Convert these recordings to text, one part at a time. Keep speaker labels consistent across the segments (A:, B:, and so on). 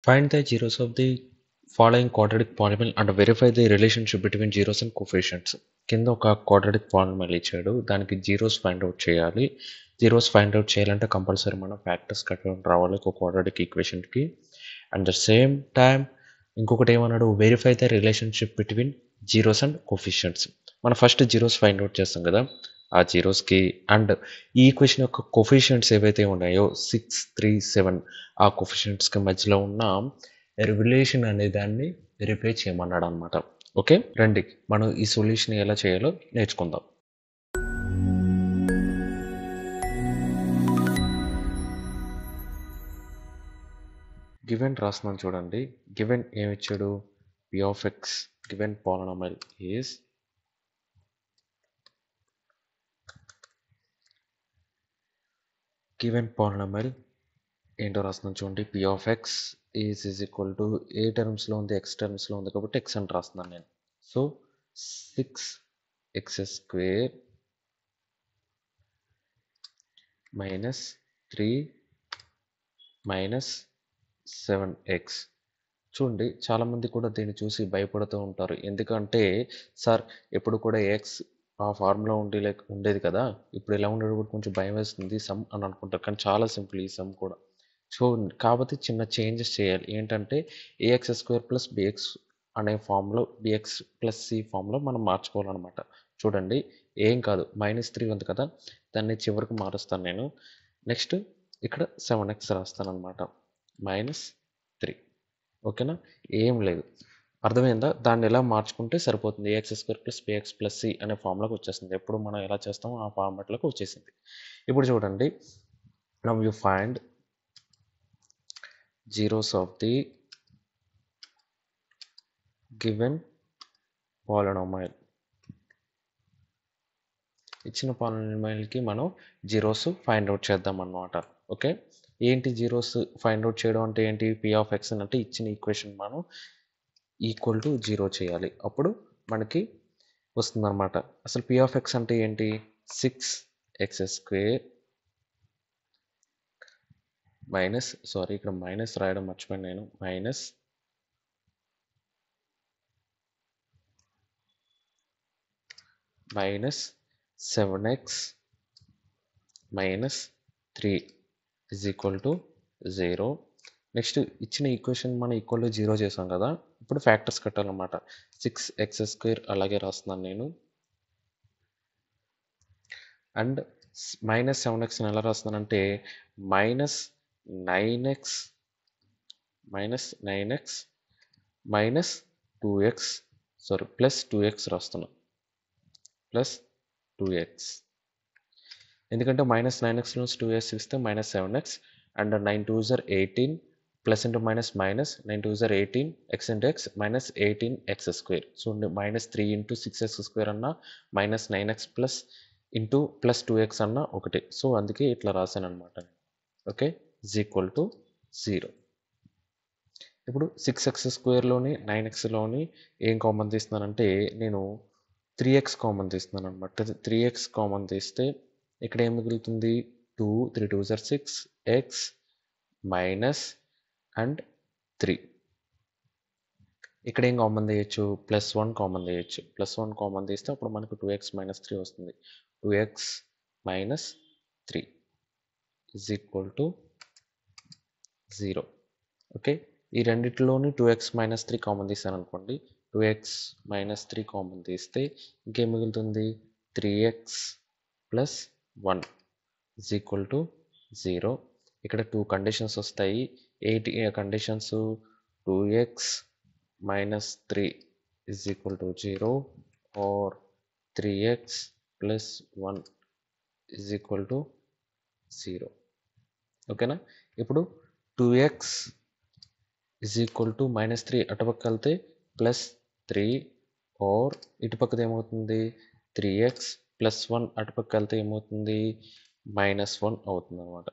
A: Find the zeros of the following quadratic polynomial and verify the relationship between zeros and coefficients. కింద ఒక quadratic polynomial ఇచ్చాడు, దానికి zeros find out చేయాలి. Zeros find out చేయాలంటే compulsory మనం factors కట్టుకొని రావాలి ఒక quadratic ఈక్వేషన్కి. అండ్ ద సేమ్ టైం ఇంకొకటి ఏమన్నాడు, verify the relationship between zeros and coefficients. మనం ఫస్ట్ జీరోస్ ఫైండ్ అవుట్ చేస్తాం కదా, ఆ జీరోస్కి అండ్ ఈ ఈక్వేషన్ యొక్క కోఫిషియంట్స్ ఏవైతే ఉన్నాయో 6, 3, 7 ఆ కోఫిషియంట్స్కి మధ్యలో ఉన్న రిలేషన్ అనే దాన్ని వెరిఫై చేయమన్నాడు అనమాట. ఓకే రండి మనం ఈ సొల్యూషన్ ఎలా చేయాలో నేర్చుకుందాం. గివెన్ రాస్తున్నాను చూడండి. గివెన్ ఏమిచ్చాడు, p of x given polynomial is given polynomial ఏంటో రాస్తున్నాను చూడండి. p of x is equal to ఏ టర్మ్స్లో ఉంది, x టర్మ్స్లో ఉంది కాబట్టి x అని రాస్తున్నాను నేను. So 6x² minus 3 minus 7x. చూడండి చాలామంది కూడా దీన్ని చూసి భయపడుతూ ఉంటారు. ఎందుకంటే సార్ ఎప్పుడు కూడా ఎక్స్ ఆ ఫార్ములా ఉండేది కదా, ఇప్పుడు ఎలా ఉండేది కూడా కొంచెం భయం వేస్తుంది సమ్ అని అనుకుంటారు. కానీ చాలా సింపుల్ ఈ సమ్ కూడా. సో కాబట్టి చిన్న చేంజెస్ చేయాలి. ఏంటంటే ax² ప్లస్ బిఎక్స్ అనే ఫామ్లో బిఎక్స్ ప్లస్ సి ఫామ్లో మనం మార్చుకోవాలన్నమాట. చూడండి ఏం కాదు, -3 ఉంది కదా, దాన్ని చివరికి మారుస్తాను నేను. నెక్స్ట్ ఇక్కడ 7x రాస్తాను అనమాట, -3. ఓకేనా, ఏం లేదు, అర్థమైందా? దాన్ని ఎలా మార్చుకుంటే సరిపోతుంది. ax² plus bx plus C అనే ఫామ్లోకి వచ్చేస్తుంది. ఎప్పుడు మనం ఎలా చేస్తామో ఆ ఫార్మాట్లోకి వచ్చేసింది. ఇప్పుడు చూడండి, now you find zeros of the given polynomial. ఇచ్చిన పాలినామియల్కి మనం జీరోస్ ఫైండ్ అవుట్ చేద్దాం అన్నమాట. ఓకే, ఏంటి జీరోస్ ఫైండ్ అవుట్ చేయడం అంటే ఏంటి, p of x అంటే ఇచ్చిన ఈక్వేషన్ మనం ఈక్వల్ టు 0 చేయాలి, అప్పుడు మనకి వస్తుందన్నమాట. అసలు p of x అంటే ఏంటి, 6x² మైనస్, సారీ ఇక్కడ మైనస్ రాయడం మర్చిపోయాను నేను, minus 7x minus 3 is equal to 0. Next ఇచ్చిన ఈక్వేషన్ మనం ఈక్వల్ టు 0 చేసాం కదా, ఇప్పుడు ఫ్యాక్టర్స్ కట్టాలన్నమాట. 6x² అలాగే రాస్తున్నాను నేను, అండ్ -7x ఎలా రాస్తున్నానంటే -9x minus 2x, sorry plus 2x రాస్తున్నా, ప్లస్ 2x. ఎందుకంటే -9x నుంచి 2x ఇస్తే -7x and 9 2s are 18 plus into minus 9 2s are 18 x into x minus 18x². So -3 into 6x² అన్నా -9x plus into plus 2x అన్నా ఒకటి. So అందుకే ఇట్లా రాశాను అనమాట. Okay, is equal to 0. ఇప్పుడు 6x²లోని 9xలోని ఏం కామన్ తీస్తున్నానంటే నేను 3x కామన్ తీస్తున్నాను అనమాట. 3x కామన్ తీస్తే ఇక్కడ ఏం మిగులుతుంది, 2 3 2s are 6 x minus and 3. ఇక్కడ ఏం కామన్ తీయచ్చు, +1 కామన్ తీయచ్చు. +1 కామన్ తీస్తే అప్పుడు మనకు 2x మైనస్ 3 వస్తుంది. 2x minus 3 is equal to 0. Okay, ఈ రెండిట్లోని 2x మైనస్ 3 కామన్ తీసాను అనుకోండి, 2x మైనస్ 3 కామన్ తీస్తే ఇంకేం మిగులుతుంది, 3x plus 1 is equal to 0. ఇక్కడ 2 కండిషన్స్ వస్తాయి. ఏంటి conditions, 2x minus 3 is equal to 0 or 3x plus 1 is equal to 0. ఓకేనా, ఇప్పుడు 2x ఈజ్ ఈక్వల్ టు -3 అటుపక్క వెళ్తే +3 ఆర్ ఇటుపక్కది ఏమవుతుంది, 3x ప్లస్ 1 అటుపక్క వెళ్తే ఏమవుతుంది, -1 అవుతుంది అనమాట.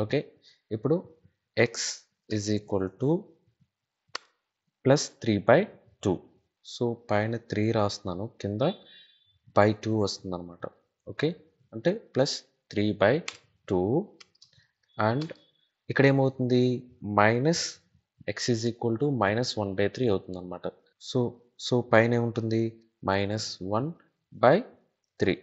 A: ఓకే, ఇప్పుడు x is equal to +3/2. So పైన 3 రాస్తున్నాను, కింద /2 వస్తుంది అనమాట. ఓకే, అంటే +3/2 అండ్ ఇక్కడ ఏమవుతుంది, ఎక్స్ ఈజ్ ఈక్వల్ టు -1/3 అవుతుంది అనమాట. సో పైన ఏముంటుంది -1/3.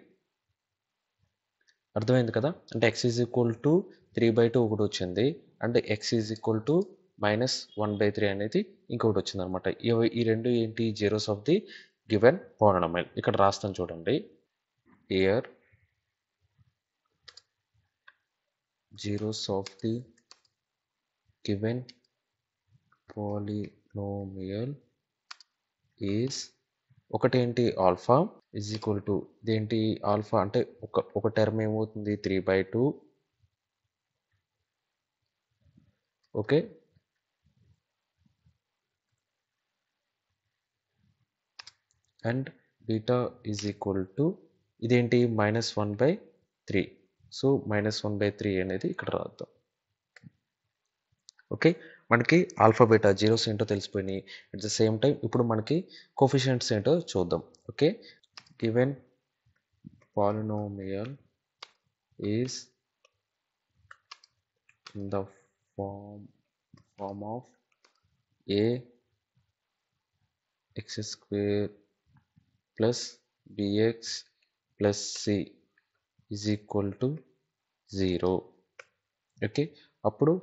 A: అర్థమైంది కదా, అంటే ఎక్స్ ఈజ్ ఈక్వల్ టు 3/2 ఒకటి వచ్చింది, and x is equal to -1/3 అనేది ఇంకొకటి వచ్చింది అనమాట. ఈ రెండు ఏంటి, zeros of the given polynomial. ఇక్కడ రాస్తాను చూడండి. Here zeros of the given polynomial is ఒకటేంటి ఆల్ఫా ఈజ్ ఈక్వల్ టు, ఇదేంటి ఆల్ఫా అంటే ఒక టర్మ్ ఏమవుతుంది 3/2, okay, and beta is equal to ఇదేంటి -1/3. సో -1/3 అనేది ఇక్కడ రాద్దాం. ఓకే, మనకి ఆల్ఫా బీటా జీరోస్ ఏంటో తెలిసిపోయినాయి. అట్ ద సేమ్ టైం ఇప్పుడు మనకి కోఫిషియంట్స్ ఏంటో చూద్దాం. Okay, given polynomial is in the form of a x square plus bx plus c is equal to 0. Okay, అప్పుడు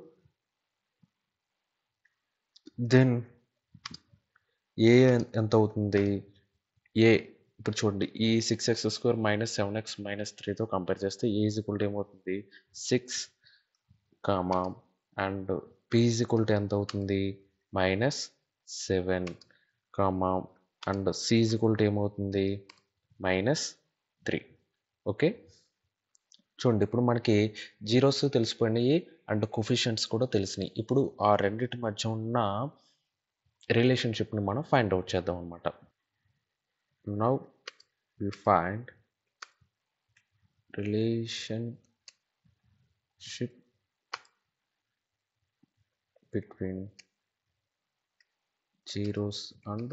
A: దెన్ ఏ ఎంత అవుతుంది, ఏ ఇప్పుడు చూడండి, ఈ 6x² - 7x - 3తో కంపేర్ చేస్తే ఏ ఈజ్ ఈక్వల్ టు ఏమవుతుంది 6, and b is equal to ఎంత అవుతుంది -7, and c is equal to ఏమవుతుంది -3. ఓకే, చూడండి ఇప్పుడు మనకి జీరోస్ తెలిసిపోయినాయి అండ్ కోఫిషియంట్స్ కూడా తెలిసినాయి. ఇప్పుడు ఆ రెండింటి మధ్య ఉన్న రిలేషన్షిప్ని మనం ఫైండ్ అవుట్ చేద్దాం అనమాట. Now we find relationship between zeros and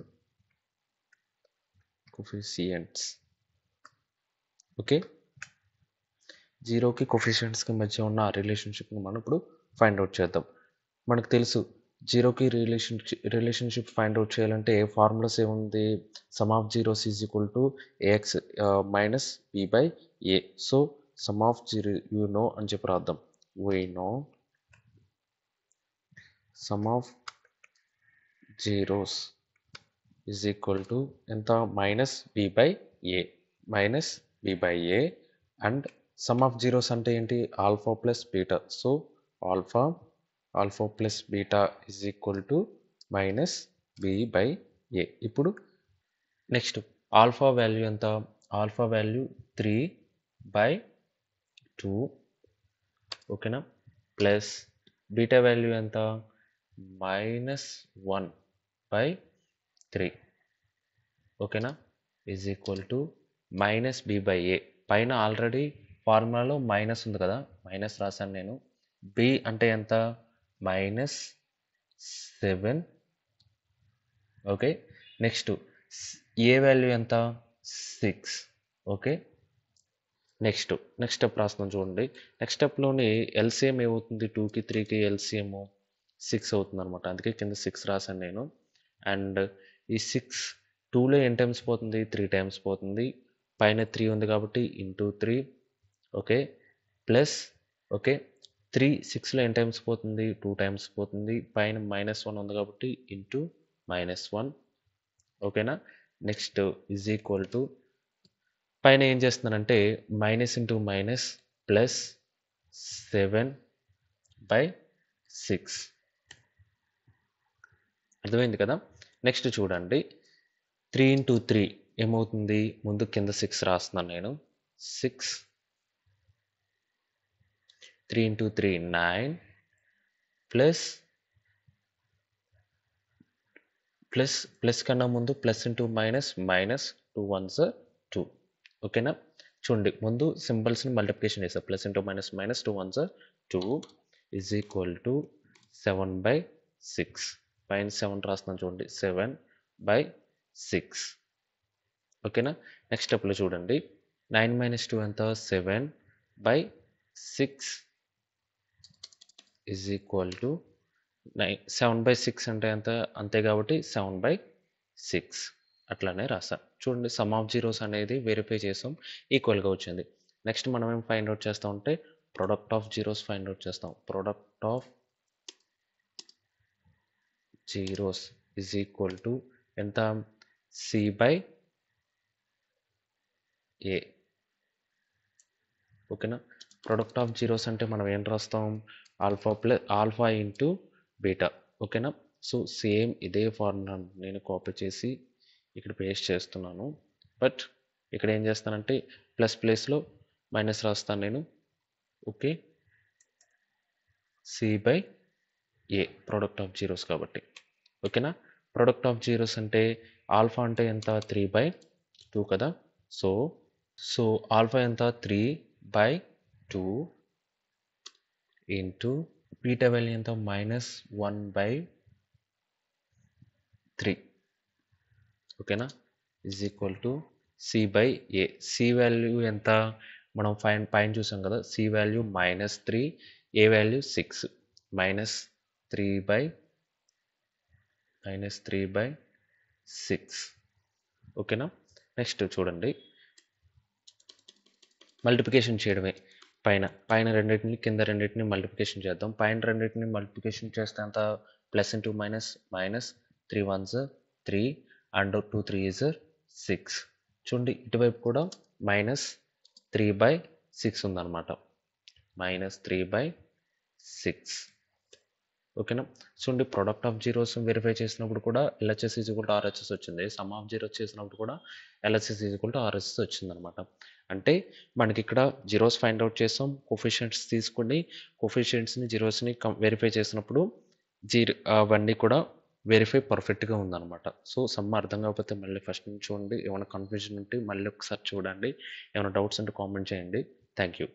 A: coefficients. Okay, జీరోకి కోఫిషియంట్స్కి మధ్య ఉన్న రిలేషన్షిప్ని మనం ఇప్పుడు ఫైండ్ అవుట్ చేద్దాం. మనకు తెలుసు జీరోకి రిలేషన్షిప్ ఫైండ్ అవుట్ చేయాలంటే ఫార్ములాస్ ఏముంది, sum of zeros is equal to ax minus B by A. So sum of zero you know అని చెప్పి రాద్దాం. We know sum of zeros is equal to ఎంత -b/a and sum of zeros అంటే ఏంటి alpha plus beta. So alpha plus beta is equal to -b/a. ఇప్పుడు next alpha value ఎంత, alpha value 3/2, ఓకేనా, plus beta value ఎంత -1/3, ఓకేనా, is equal to -b/a. పైన already ఫార్ములాలో minus ఉంది కదా, మైనస్ రాశాను నేను. b అంటే ఎంత -7, ఓకే, నెక్స్ట్ ఏ వాల్యూ ఎంత 6, ఓకే. నెక్స్ట్ స్టెప్ రాస్తున్నాం చూడండి. నెక్స్ట్ స్టెప్లోని ఎల్సిఎం ఏమవుతుంది, 2కి 3కి ఎల్సిఎం 6 అవుతుంది అనమాట. అందుకే కింద 6 రాశాను నేను. అండ్ ఈ 6 2లో ఎన్ టైమ్స్ పోతుంది 3 టైమ్స్ పోతుంది, పైన 3 ఉంది కాబట్టి into 3, okay, plus okay 3 6లో n times పోతుంది 2 టైమ్స్ పోతుంది, పైన -1 ఉంది కాబట్టి ఇంటూ -1, ఓకేనా. నెక్స్ట్ ఈజ్ ఈక్వల్ టు పైన ఏం చేస్తున్నానంటే మైనస్ ఇంటూ మైనస్ ప్లస్ 7/6. అర్థమైంది కదా. నెక్స్ట్ చూడండి 3 ఇంటూ 3 ఏమవుతుంది, ముందు కింద 6 రాస్తున్నాను నేను. 6 3 ఇంటూ 3 9 ప్లస్ కన్నా ముందు ప్లస్ ఇంటూ మైనస్ -2 1s 2, ఓకేనా. చూడండి ముందు సింబల్స్ని మల్టిప్లికేషన్ చేస్తాం, plus into minus -2 1s 2 is equal to 7/6. పైన 7 రాస్తున్నాను చూడండి 7/6, ఓకేనా. నెక్స్ట్ స్టెప్లో చూడండి 9 - 2 ఎంత 7/6 ఈజ్ ఈక్వల్ టు 7/6 అంటే ఎంత? అంతే కాబట్టి 7/6 అట్లానే రాసా. చూడండి సమ్ ఆఫ్ జీరోస్ అనేది వెరిఫై చేసాం, ఈక్వల్గా వచ్చింది. నెక్స్ట్ మనం ఏం ఫైండ్ అవుట్ చేస్తాం అంటే product of zeros find out చేస్తాం. Product of zeros is equal to ఎంత? C/A. ఓకేనా? ప్రొడక్ట్ ఆఫ్ జీరోస్ అంటే మనం ఏం రాస్తాం? Alpha into beta. ఓకేనా? సో సేమ్ ఇదే ఫార్ములా నేను కాపీ చేసి ఇక్కడ పేస్ట్ చేస్తున్నాను. బట్ ఇక్కడ ఏం చేస్తానంటే ప్లేస్లో మైనస్ రాస్తాను నేను. Okay, C/A product of zeros కాబట్టి. ఓకేనా? ప్రొడక్ట్ ఆఫ్ జీరోస్ అంటే ఆల్ఫా అంటే ఎంత? 3/2 కదా. సో ఆల్ఫా ఎంత? 3/2 ఇంటూ బీటా వాల్యూ ఎంత? -1/3. ఓకేనా? Is equal to C/A. C value ఎంత? మనం పైన చూసాం కదా, సి వాల్యూ -3, ఏ వాల్యూ 6. -3/6. ఓకేనా? నెక్స్ట్ చూడండి, మల్టిప్లికేషన్ చేయడమే. పైన రెండింటిని కింద రెండింటిని మల్టిప్లికేషన్ చేద్దాం. పైన రెండింటిని మల్టిప్లికేషన్ చేస్తే అంత plus into minus 3 1s 3 and 2 3s 6. చూడండి ఇటువైపు కూడా -3/6 ఉందన్నమాట. -3/6. ఓకేనా? చూడండి ప్రొడక్ట్ ఆఫ్ జీరోస్ వెరిఫై చేసినప్పుడు కూడా LHS = RHS వచ్చింది. సమ్ ఆఫ్ జీరోస్ చేసినప్పుడు కూడా LHS = RHS వచ్చింది అనమాట. అంటే మనకి ఇక్కడ జీరోస్ ఫైండ్ అవుట్ చేసాం, కోఫిషియంట్స్ తీసుకుని కోఫిషియంట్స్ని జీరోస్ని వెరిఫై చేసినప్పుడు అవన్నీ కూడా వెరిఫై పర్ఫెక్ట్గా ఉందన్నమాట. సో సమ్ అర్థం కాకపోతే మళ్ళీ ఫస్ట్ నుంచి చూడండి. ఏమైనా కన్ఫ్యూజన్ ఉంటే మళ్ళీ ఒకసారి చూడండి. ఏమైనా డౌట్స్ ఉంటే కామెంట్ చేయండి. Thank you.